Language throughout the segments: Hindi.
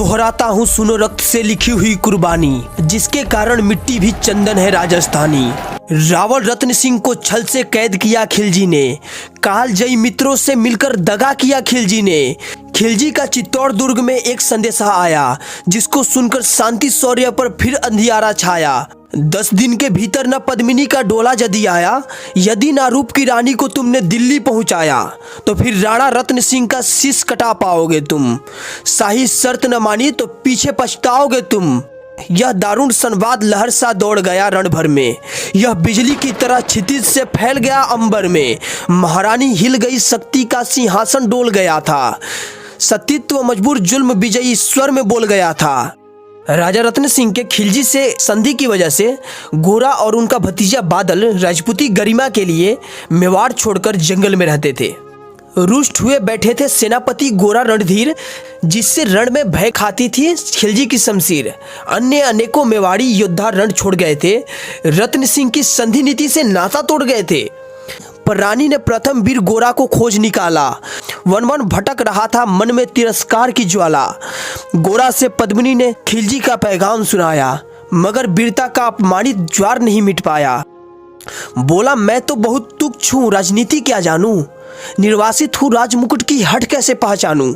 दोहराता हूँ सुनो रक्त से लिखी हुई कुर्बानी, जिसके कारण मिट्टी भी चंदन है राजस्थानी। रावल रत्न सिंह को छल से कैद किया खिलजी ने, कालजयी मित्रों से मिलकर दगा किया खिलजी ने। खिलजी का चित्तौड़ दुर्ग में एक संदेशा आया, जिसको सुनकर शांति शौर्य पर फिर अंधियारा छाया। 10 दिन के भीतर न पद्मिनी का डोला यदि आया, यदि ना रूप की रानी को तुमने दिल्ली पहुंचाया, तो फिर राणा रत्न सिंह का शीश कटा पाओगे तुम। शाही शर्त न मानी तो पीछे पछताओगे तुम। यह दारुण संवाद लहर सा दौड़ गया रण भर में, यह बिजली की तरह क्षितिज से फैल गया अंबर में। महारानी हिल गई, शक्ति का सिंहासन डोल गया था, सतीत्व मजबूर जुल्म विजयी स्वर में बोल गया था। राजा रत्न सिंह के खिलजी से संधि की वजह से गोरा और उनका भतीजा बादल राजपूती गरिमा के लिए मेवाड़ छोड़कर जंगल में रहते थे। रुष्ट हुए बैठे थे सेनापति गोरा रणधीर, जिससे रण में भय खाती थी खिलजी की शमशीर। अन्य अनेकों मेवाड़ी योद्धा रण छोड़ गए थे, रत्न सिंह की संधि नीति से नाता तोड़ गए थे। पर रानी ने प्रथम वीर गोरा को खोज निकाला, वन वन भटक रहा था मन में तिरस्कार की ज्वाला। गोरा से पद्मिनी ने खिलजी का पैगाम सुनाया, मगर वीरता का अपमानित ज्वार नहीं मिट पाया। बोला, मैं तो बहुत तुच्छ हूँ, राजनीति क्या जानूं, निर्वासित हूँ, राजमुकुट की हट कैसे पहचानूं।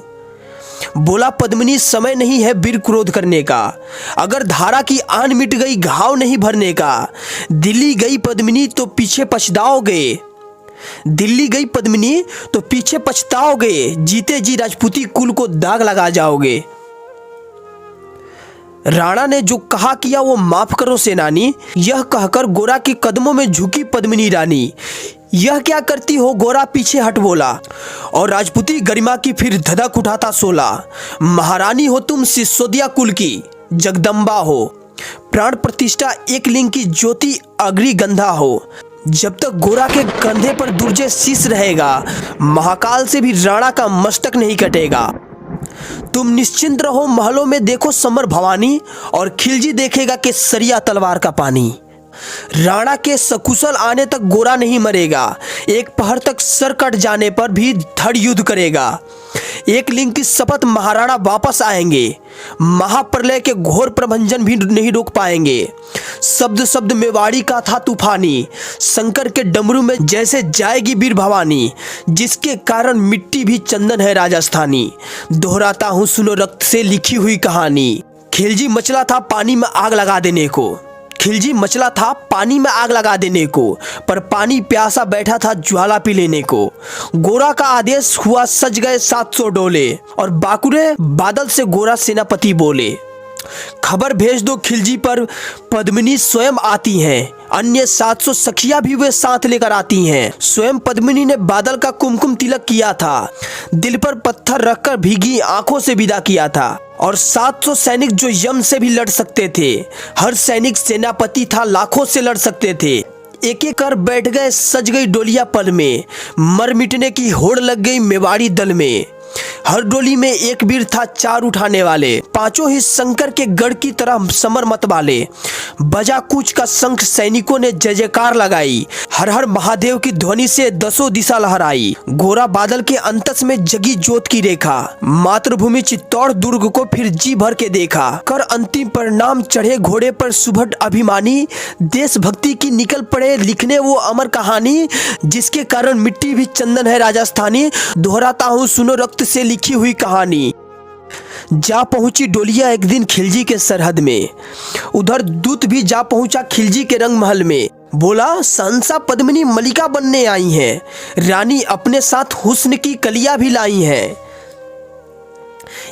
बोला, पद्मिनी समय नहीं है वीर क्रोध करने का, अगर धारा की आन मिट गई घाव नहीं भरने का। दिल्ली गई पद्मिनी तो पीछे पछताओगे, दिल्ली गई पद्मिनी तो पीछे पछताओगे, जीते जी राजपूती कुल को दाग लगा जाओगे। राणा ने जो कहा किया वो माफ करो सेनानी, यह कहकर गोरा के कदमों में झुकी पद्मिनी रानी। यह क्या करती हो गोरा, पीछे हट बोला, और राजपूती गरिमा की फिर धधक उठाता सोला। महारानी हो तुम सिसोदिया कुल की, जगदम्बा हो, प्राण प्रतिष्ठा एक लिंग की ज्योति अग्निगंधा हो। जब तक गोरा के कंधे पर दुर्जय शीश रहेगा, महाकाल से भी राणा का मस्तक नहीं कटेगा। तुम निश्चिंत रहो, महलों में देखो समर भवानी, और खिलजी देखेगा कि सरिया तलवार का पानी। राणा के सकुशल आने तक गोरा नहीं मरेगा, एक पहर तक सर कट जाने पर भी धड़ युद्ध करेगा। एक लिंग की शपथ, महाराणा वापस आएंगे, महाप्रलय के घोर प्रभंजन भी नहीं रोक पाएंगे। शब्द शब्द मेवाड़ी का था तूफानी, शंकर के डमरू में जैसे जाएगी वीर भवानी, जिसके कारण मिट्टी भी चंदन है राजस्थानी। दोहराता हूँ सुनो रक्त से लिखी हुई कहानी। खिलजी मचला था पानी में आग लगा देने को, खिलजी मचला था पानी में आग लगा देने को, पर पानी प्यासा बैठा था ज्वाला पी लेने को। गोरा का आदेश हुआ, सज गए 700 डोले, और बाकुरे बादल से गोरा सेनापति बोले, खबर भेज दो खिलजी पर, पद्मिनी स्वयं आती हैं, अन्य 700 सखिया भी वे साथ लेकर आती हैं। स्वयं पद्मिनी ने बादल का कुमकुम तिलक किया था, दिल पर पत्थर रखकर भीगी आंखों से विदा किया था। और 700 सैनिक जो यम से भी लड़ सकते थे, हर सैनिक सेनापति था, लाखों से लड़ सकते थे। एक एक कर बैठ गए, सज गई डोलियां पल में, मर मिटने की होड़ लग गई मेवाड़ी दल में। हर डोली में एक वीर था, 4 उठाने वाले, पांचों ही शंकर के गढ़ की तरह समर मत वाले। बजा कूच का शंख, सैनिकों ने जय जयकार लगाई, हर हर महादेव की ध्वनि से 10 दिशा लहराई। गोरा बादल के अंतस में जगी ज्योत की रेखा, मातृभूमि चित्तौड़ दुर्ग को फिर जी भर के देखा। कर अंतिम परिणाम, चढ़े घोड़े पर सुभट अभिमानी, देशभक्ति की निकल पड़े लिखने वो अमर कहानी, जिसके कारण मिट्टी भी चंदन है राजस्थानी। दोहराता हूँ सुनो रक्त से लिखी हुई कहानी। जा पहुंची डोलिया एक दिन खिलजी के सरहद में, उधर दूत भी जा पहुंचा खिलजी के रंग महल में। बोला, सहंसा पद्मिनी मलिका बनने आई हैं, रानी अपने साथ हुस्न की कलियां भी लाई हैं।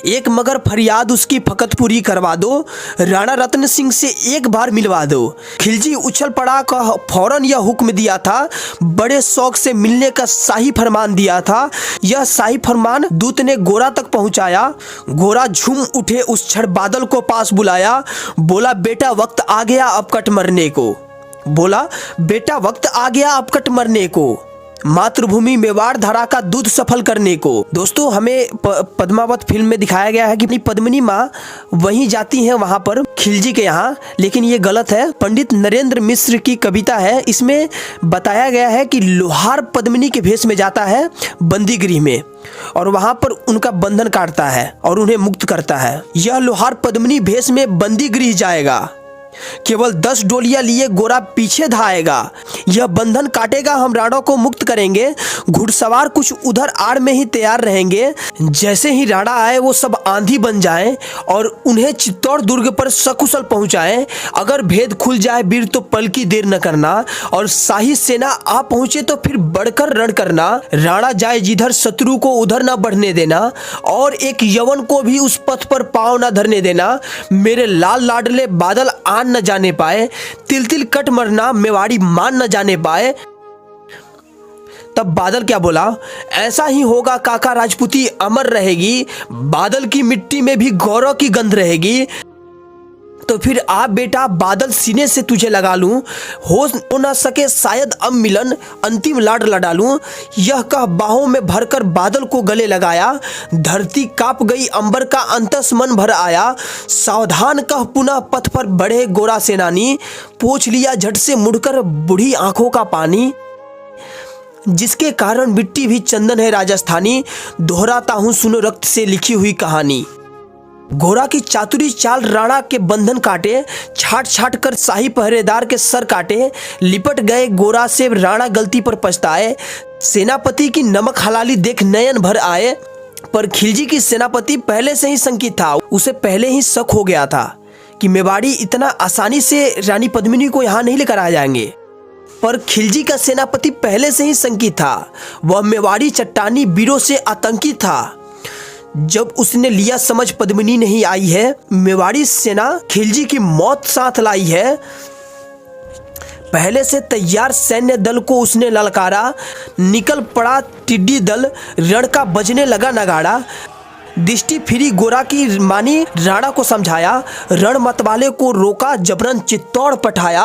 एक मगर फरियाद उसकी फकत पूरी करवा दो, राणा रत्न सिंह से एक बार मिलवा दो। खिलजी उछल पड़ा का फौरन यह हुक्म दिया था, बड़े शौक से मिलने का शाही फरमान दिया था। यह शाही फरमान दूत ने गोरा तक पहुंचाया। गोरा झूम उठे, उस क्षण बादल को पास बुलाया। बोला, बेटा वक्त आ गया अब कट मरने को, बोला बेटा वक्त आ गया अब कट मरने को। मातृभूमि मेवाड़ धरा का दूध सफल करने को। दोस्तों हमें पद्मावत फिल्म में दिखाया गया है कि अपनी पद्मिनी माँ वहीं जाती हैं वहां पर खिलजी के यहाँ, लेकिन ये गलत है। पंडित नरेंद्र मिश्र की कविता है, इसमें बताया गया है कि लोहार पद्मिनी के भेष में जाता है बंदी गृह में और वहां पर उनका बंधन काटता है और उन्हें मुक्त करता है। यह लोहार पद्मिनी भेष में बंदी गृह जाएगा, केवल 10 डोलियां लिए गोरा पीछे धाएगा। यह बंधन काटेगा, हम राणा को मुक्त करेंगे। घुड़सवार कुछ उधर आड़ में ही तैयार रहेंगे। जैसे ही राणा आए वो सब आंधी बन जाएं और उन्हें चित्तौड़ दुर्ग पर सकुशल पहुंचाएं। अगर भेद खुल जाए वीर तो पल की देर न करना, और शाही सेना आ पहुंचे तो फिर बढ़कर रण करना। राणा जाए जिधर शत्रु को उधर न बढ़ने देना, और एक यवन को भी उस पथ पर पांव न धरने देना। मेरे लाल लाडले बादल न जाने पाए, तिल तिल कट मरना मेवाड़ी मान न जाने पाए। तब बादल क्या बोला, ऐसा ही होगा काका, राजपूती अमर रहेगी। बादल की मिट्टी में भी गौरव की गंध रहेगी। तो फिर आप बेटा बादल सीने से तुझे लगा लूं, हो न सके शायद अब मिलन, अंतिम लाड लड़ा लूं। यह कह बाहों में भरकर बादल को गले लगाया। धरती कांप गई, अंबर का अंतस मन भर आया। सावधान कह पुनः पथ पर बढ़े गोरा सेनानी, पोंछ लिया झट से मुड़कर बूढ़ी आंखों का पानी। जिसके कारण मिट्टी भी चंदन है राजस्थानी, दोहराता हूं सुनो रक्त से लिखी हुई कहानी। गोरा की चातुरी चाल राणा के बंधन काटे, छाट छाट कर शाही पहरेदार के सर काटे। लिपट गए गोरा से राणा गलती पर पछताए। सेनापति की नमक हलाली देख नयन भर आए। पर खिलजी की सेनापति पहले से ही शंकित था, उसे पहले ही शक हो गया था कि मेवाड़ी इतना आसानी से रानी पद्मिनी को यहाँ नहीं लेकर आ जाएंगे। पर खिलजी का सेनापति पहले से ही शंकित था, वह मेवाड़ी चट्टानी वीरों से आतंकित था। जब उसने लिया समझ पद्मिनी नहीं आई है, मेवाड़ी सेना खिलजी की मौत साथ लाई है। पहले से तैयार सैन्य दल को उसने ललकारा। निकल पड़ा टिड्डी दल, रण का बजने लगा नगाड़ा। दृष्टि फिरी गोरा की मानी, राणा को समझाया। रण मतवाले को रोका, जबरन चित्तौड़ पठाया।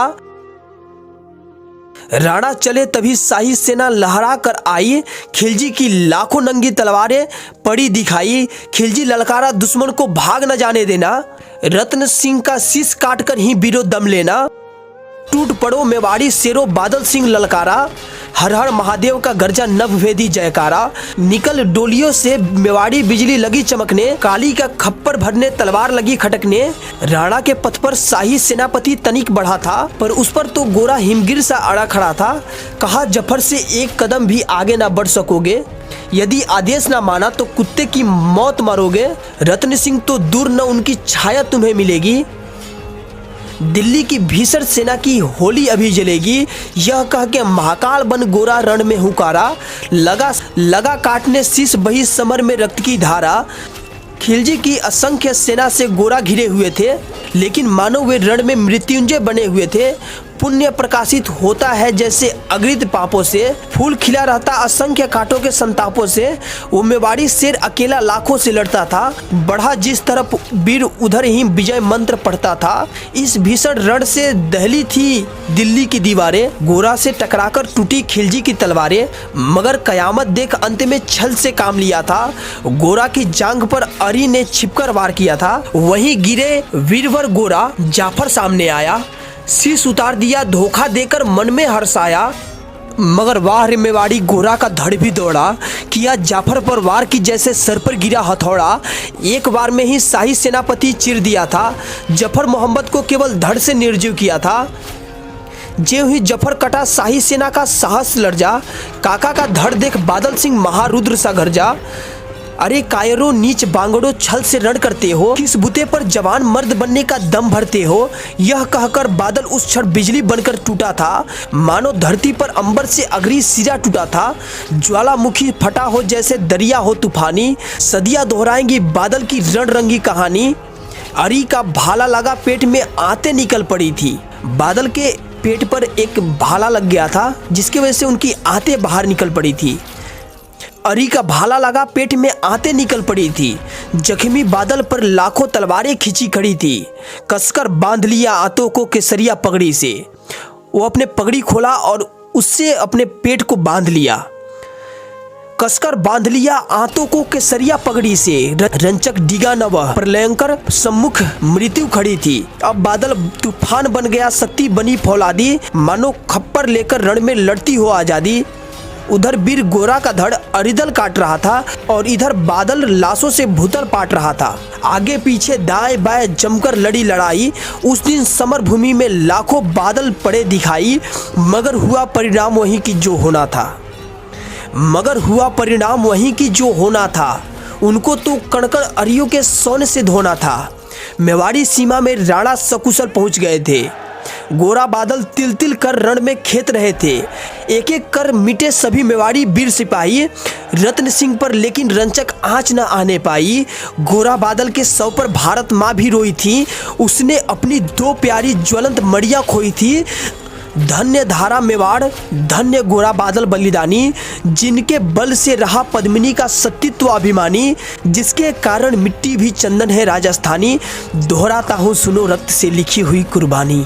राणा चले तभी शाही सेना लहरा कर आई। खिलजी की लाखों नंगी तलवारें पड़ी दिखाई। खिलजी ललकारा, दुश्मन को भाग न जाने देना। रत्न सिंह का शीश काटकर ही वीरो दम लेना। टूट पड़ो मेवाड़ी शेरो, बादल सिंह ललकारा। हर हर महादेव का गर्जा नभभेदी जयकारा। निकल डोलियों से मेवाड़ी बिजली लगी चमकने। काली का खप्पर भरने तलवार लगी खटकने। राणा के पथ पर शाही सेनापति तनिक बढ़ा था, पर उस पर तो गोरा हिमगिर सा अड़ा खड़ा था। कहा, जफर से एक कदम भी आगे ना बढ़ सकोगे। यदि आदेश ना माना तो कुत्ते की मौत मारोगे। रत्न सिंह तो दूर न उनकी छाया तुम्हें मिलेगी। दिल्ली की भीषण सेना की होली अभी जलेगी। यह कह के महाकाल बन गोरा रण में हुकारा। लगा काटने शीश बही समर में रक्त की धारा। खिलजी की असंख्य सेना से गोरा घिरे हुए थे, लेकिन मानो वे रण में मृत्युंजय बने हुए थे। पुण्य प्रकाशित होता है जैसे अगृत पापों से। फूल खिला रहता असंख्य कांटों के संतापों से। वो मेवाड़ी शेर अकेला लाखों से लड़ता था। बढ़ा जिस तरफ वीर उधर ही विजय मंत्र पढ़ता था। इस भीषण रण से दहली थी दिल्ली की दीवारें। गोरा से टकराकर टूटी खिलजी की तलवारें, मगर कयामत देख अंत में छल से काम लिया था। गोरा की जांघ पर अरी ने छिपकर वार किया था। वहीं गिरे वीरवर गोरा, जाफर सामने आया। शीश उतार दिया धोखा देकर मन में हर्षाया। मगर वाह रे मेवाड़ी, गोरा का धड़ भी दौड़ा। किया जाफर पर वार की जैसे सर पर गिरा हथौड़ा। एक बार में ही शाही सेनापति चिर दिया था। जफर मोहम्मद को केवल धड़ से निर्जीव किया था। ज्यों ही जफर कटा, शाही सेना का साहस लड़ जा। काका का धड़ देख बादल सिंह महारुद्र सा गरजा। अरे कायरो नीच बांगड़ो, छल से रण करते हो। किस बुते पर जवान मर्द बनने का दम भरते हो। यह कहकर बादल उस क्षण बिजली बनकर टूटा था। मानो धरती पर अंबर से अग्नि सिरा टूटा था। ज्वालामुखी फटा हो जैसे दरिया हो तूफानी। सदियां दोहराएंगी बादल की रण रंगी कहानी। अरी का भाला लगा पेट में आते निकल पड़ी थी। बादल के पेट पर एक भाला लग गया था, जिसकी वजह से उनकी आते बाहर निकल पड़ी थी। अरी का भाला लगा पेट में आते निकल पड़ी थी। जख्मी बादल पर लाखों तलवारें खींची खड़ी थी। कसकर बांध लिया आंतों को केसरिया पगड़ी से। वो अपने पगड़ी खोला और उससे अपने पेट को बांध लिया, कसकर बांध लिया आंतों को केसरिया पगड़ी से। रंचक डिगा न वह, प्रलयंकर सम्मुख मृत्यु खड़ी थी। अब बादल तूफान बन गया, सत्ती बनी फौलादी, मानो खप्पर लेकर रण में लड़ती हो आजादी। उधर वीर गोरा का धड़ अरिदल काट रहा था और इधर बादल लाशों से भूतल पाट रहा था। आगे पीछे दाएं बाएं जमकर लड़ी लड़ाई। उस दिन समर भूमि में लाखों बादल पड़े दिखाई, मगर हुआ परिणाम वही की जो होना था। मगर हुआ परिणाम वही की जो होना था। उनको तो कणकण अरियों के सोने से धोना था। मेवाड़ी सीमा में राणा सकुशल पहुंच गए थे। गोरा बादल तिल तिल कर रण में खेत रहे थे। एक एक कर मिटे सभी मेवाड़ी वीर सिपाही रत्न सिंह पर, लेकिन रंचक आंच न आने पाई। गोरा बादल के शव पर भारत माँ भी रोई थी। उसने अपनी 2 प्यारी ज्वलंत मड़ियाँ खोई थी। धन्य धारा मेवाड़, धन्य गोरा बादल बलिदानी, जिनके बल से रहा पद्मिनी का सतीत्व अभिमानी, जिसके कारण मिट्टी भी चंदन है राजस्थानी। दोहराता हूँ सुनो रक्त से लिखी हुई कुर्बानी।